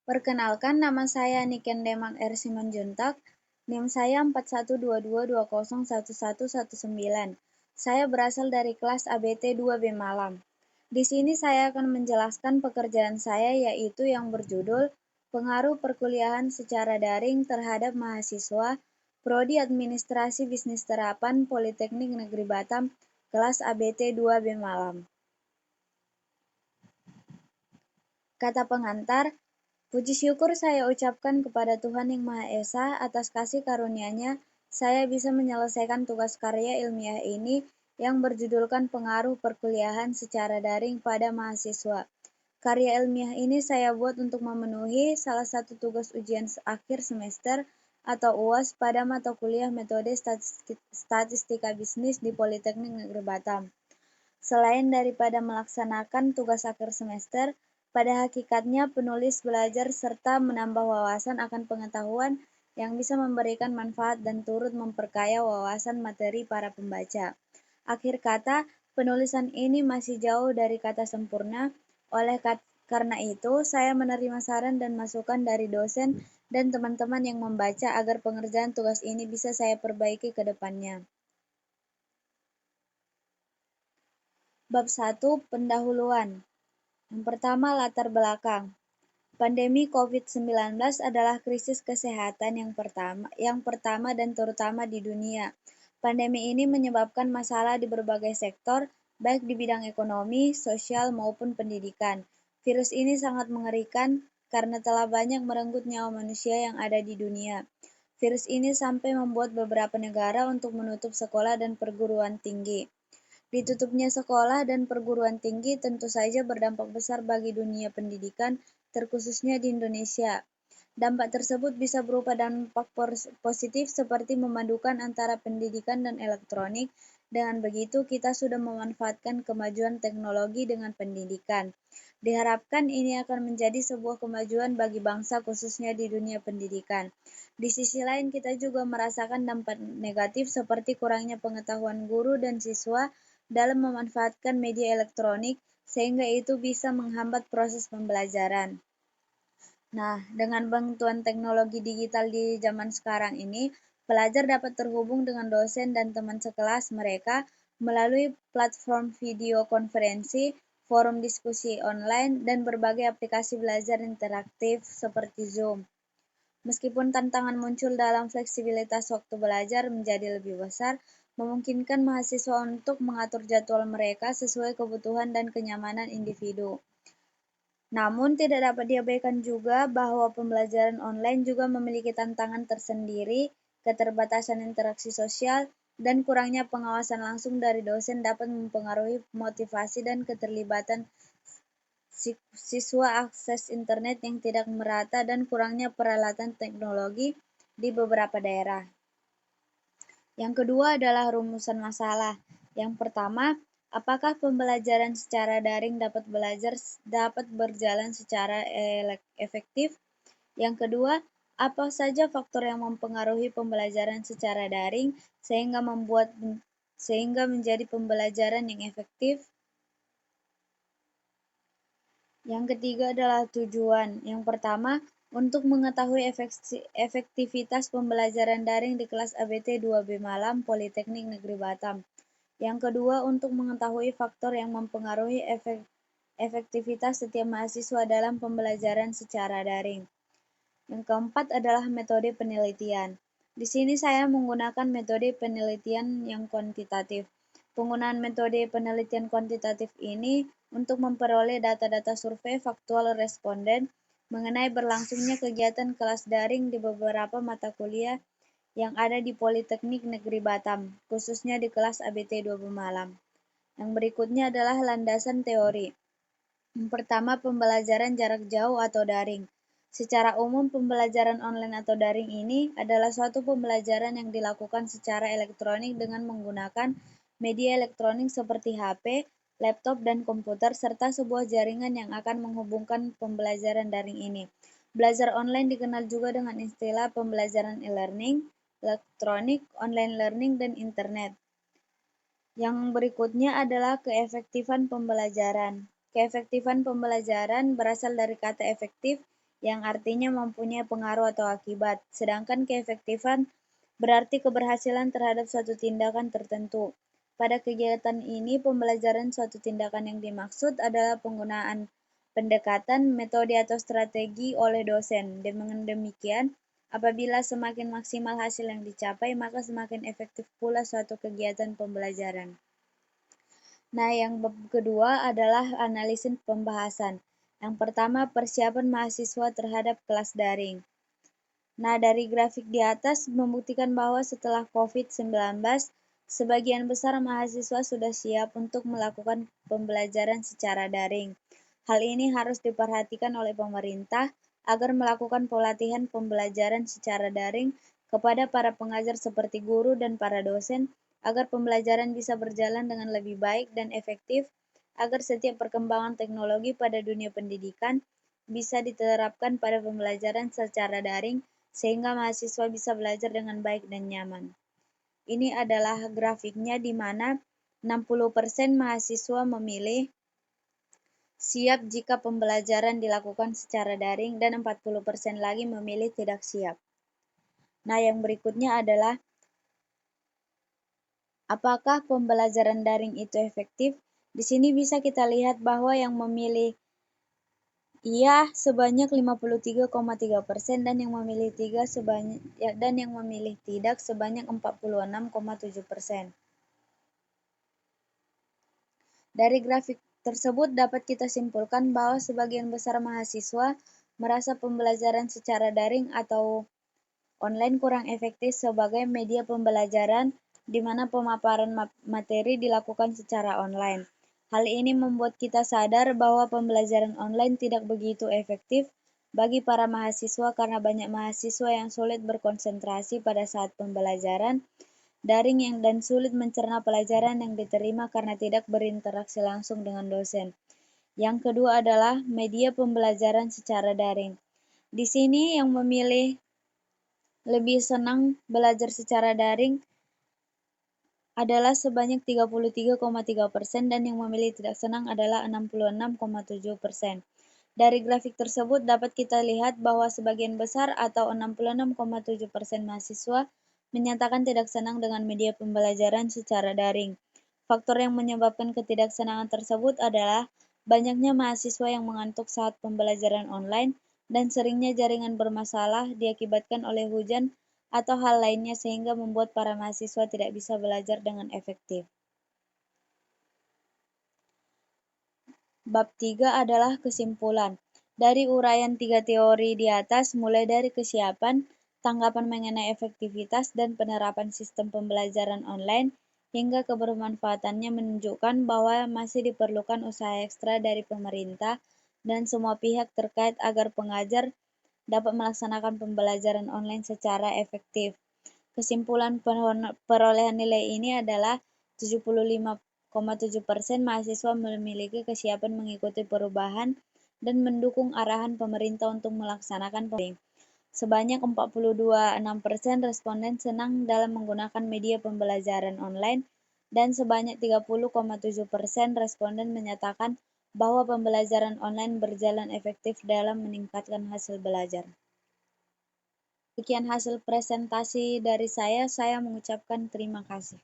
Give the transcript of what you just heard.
Perkenalkan, nama saya Niken Demang R. Simanjuntak, NIM saya 4122201119. Saya berasal dari kelas ABT 2B Malam. Di sini saya akan menjelaskan pekerjaan saya yaitu yang berjudul Pengaruh Perkuliahan Secara Daring Terhadap Mahasiswa, Prodi Administrasi Bisnis Terapan Politeknik Negeri Batam, kelas ABT 2B Malam. Kata pengantar, puji syukur saya ucapkan kepada Tuhan Yang Maha Esa atas kasih karunia-Nya, saya bisa menyelesaikan tugas karya ilmiah ini yang berjudulkan Pengaruh Perkuliahan Secara Daring pada Mahasiswa. Karya ilmiah ini saya buat untuk memenuhi salah satu tugas ujian akhir semester atau UAS pada mata kuliah Metode Statistika Bisnis di Politeknik Negeri Batam. Selain daripada melaksanakan tugas akhir semester, pada hakikatnya penulis belajar serta menambah wawasan akan pengetahuan yang bisa memberikan manfaat dan turut memperkaya wawasan materi para pembaca. Akhir kata, penulisan ini masih jauh dari kata sempurna, karena itu saya menerima saran dan masukan dari dosen dan teman-teman yang membaca agar pengerjaan tugas ini bisa saya perbaiki ke depannya. Bab 1. Pendahuluan. Yang pertama, latar belakang. Pandemi COVID-19 adalah krisis kesehatan yang pertama dan terutama di dunia. Pandemi ini menyebabkan masalah di berbagai sektor, baik di bidang ekonomi, sosial, maupun pendidikan. Virus ini sangat mengerikan karena telah banyak merenggut nyawa manusia yang ada di dunia. Virus ini sampai membuat beberapa negara untuk menutup sekolah dan perguruan tinggi. Ditutupnya sekolah dan perguruan tinggi tentu saja berdampak besar bagi dunia pendidikan, terkhususnya di Indonesia. Dampak tersebut bisa berupa dampak positif seperti memadukan antara pendidikan dan elektronik. Dengan begitu, kita sudah memanfaatkan kemajuan teknologi dengan pendidikan. Diharapkan ini akan menjadi sebuah kemajuan bagi bangsa khususnya di dunia pendidikan. Di sisi lain, kita juga merasakan dampak negatif seperti kurangnya pengetahuan guru dan siswa dalam memanfaatkan media elektronik, sehingga itu bisa menghambat proses pembelajaran. Nah, dengan bantuan teknologi digital di zaman sekarang ini, pelajar dapat terhubung dengan dosen dan teman sekelas mereka melalui platform video konferensi, forum diskusi online, dan berbagai aplikasi belajar interaktif seperti Zoom. Meskipun tantangan muncul dalam fleksibilitas waktu belajar menjadi lebih besar, memungkinkan mahasiswa untuk mengatur jadwal mereka sesuai kebutuhan dan kenyamanan individu. Namun, tidak dapat diabaikan juga bahwa pembelajaran online juga memiliki tantangan tersendiri, keterbatasan interaksi sosial, dan kurangnya pengawasan langsung dari dosen dapat mempengaruhi motivasi dan keterlibatan siswa. Akses internet yang tidak merata dan kurangnya peralatan teknologi di beberapa daerah. Yang kedua adalah rumusan masalah. Yang pertama, apakah pembelajaran secara daring dapat berjalan secara efektif? Yang kedua, apa saja faktor yang mempengaruhi pembelajaran secara daring sehingga menjadi pembelajaran yang efektif? Yang ketiga adalah tujuan. Yang pertama, untuk mengetahui efektivitas pembelajaran daring di kelas ABT 2B Malam Politeknik Negeri Batam. Yang kedua, untuk mengetahui faktor yang mempengaruhi efektivitas setiap mahasiswa dalam pembelajaran secara daring. Yang keempat adalah metode penelitian. Di sini saya menggunakan metode penelitian yang kuantitatif. Penggunaan metode penelitian kuantitatif ini untuk memperoleh data-data survei faktual responden mengenai berlangsungnya kegiatan kelas daring di beberapa mata kuliah yang ada di Politeknik Negeri Batam, khususnya di kelas ABT 2 Malam. Yang berikutnya adalah landasan teori. Yang pertama, pembelajaran jarak jauh atau daring. Secara umum, pembelajaran online atau daring ini adalah suatu pembelajaran yang dilakukan secara elektronik dengan menggunakan media elektronik seperti HP, laptop, dan komputer, serta sebuah jaringan yang akan menghubungkan pembelajaran daring ini. Belajar online dikenal juga dengan istilah pembelajaran e-learning, elektronik, online learning, dan internet. Yang berikutnya adalah keefektifan pembelajaran. Keefektifan pembelajaran berasal dari kata efektif yang artinya mempunyai pengaruh atau akibat, sedangkan keefektifan berarti keberhasilan terhadap suatu tindakan tertentu. Pada kegiatan ini, pembelajaran suatu tindakan yang dimaksud adalah penggunaan pendekatan, metode atau strategi oleh dosen. Dengan demikian, apabila semakin maksimal hasil yang dicapai, maka semakin efektif pula suatu kegiatan pembelajaran. Nah, yang bab kedua adalah analisis pembahasan. Yang pertama, persiapan mahasiswa terhadap kelas daring. Nah, dari grafik di atas membuktikan bahwa setelah COVID-19, sebagian besar mahasiswa sudah siap untuk melakukan pembelajaran secara daring. Hal ini harus diperhatikan oleh pemerintah agar melakukan pelatihan pembelajaran secara daring kepada para pengajar seperti guru dan para dosen agar pembelajaran bisa berjalan dengan lebih baik dan efektif, agar setiap perkembangan teknologi pada dunia pendidikan bisa diterapkan pada pembelajaran secara daring sehingga mahasiswa bisa belajar dengan baik dan nyaman. Ini adalah grafiknya di mana 60% mahasiswa memilih siap jika pembelajaran dilakukan secara daring dan 40% lagi memilih tidak siap. Nah, yang berikutnya adalah apakah pembelajaran daring itu efektif? Di sini bisa kita lihat bahwa yang memilih iya sebanyak 53,3% dan yang memilih tidak sebanyak 46,7%. Dari grafik tersebut dapat kita simpulkan bahwa sebagian besar mahasiswa merasa pembelajaran secara daring atau online kurang efektif sebagai media pembelajaran di mana pemaparan materi dilakukan secara online. Hal ini membuat kita sadar bahwa pembelajaran online tidak begitu efektif bagi para mahasiswa karena banyak mahasiswa yang sulit berkonsentrasi pada saat pembelajaran daring dan sulit mencerna pelajaran yang diterima karena tidak berinteraksi langsung dengan dosen. Yang kedua adalah media pembelajaran secara daring. Di sini yang memilih lebih senang belajar secara daring adalah sebanyak 33,3% dan yang memilih tidak senang adalah 66,7%. Dari grafik tersebut dapat kita lihat bahwa sebagian besar atau 66,7% mahasiswa menyatakan tidak senang dengan media pembelajaran secara daring. Faktor yang menyebabkan ketidaksenangan tersebut adalah banyaknya mahasiswa yang mengantuk saat pembelajaran online dan seringnya jaringan bermasalah diakibatkan oleh hujan atau hal lainnya sehingga membuat para mahasiswa tidak bisa belajar dengan efektif. Bab 3 adalah kesimpulan. Dari uraian 3 teori di atas, mulai dari kesiapan, tanggapan mengenai efektivitas, dan penerapan sistem pembelajaran online, hingga kebermanfaatannya menunjukkan bahwa masih diperlukan usaha ekstra dari pemerintah dan semua pihak terkait agar pengajar dapat melaksanakan pembelajaran online secara efektif. Kesimpulan perolehan nilai ini adalah 75,7% mahasiswa memiliki kesiapan mengikuti perubahan dan mendukung arahan pemerintah untuk melaksanakan pembelajaran. Sebanyak 42,6% responden senang dalam menggunakan media pembelajaran online dan sebanyak 30,7% responden menyatakan bahwa pembelajaran online berjalan efektif dalam meningkatkan hasil belajar. Sekian hasil presentasi dari saya mengucapkan terima kasih.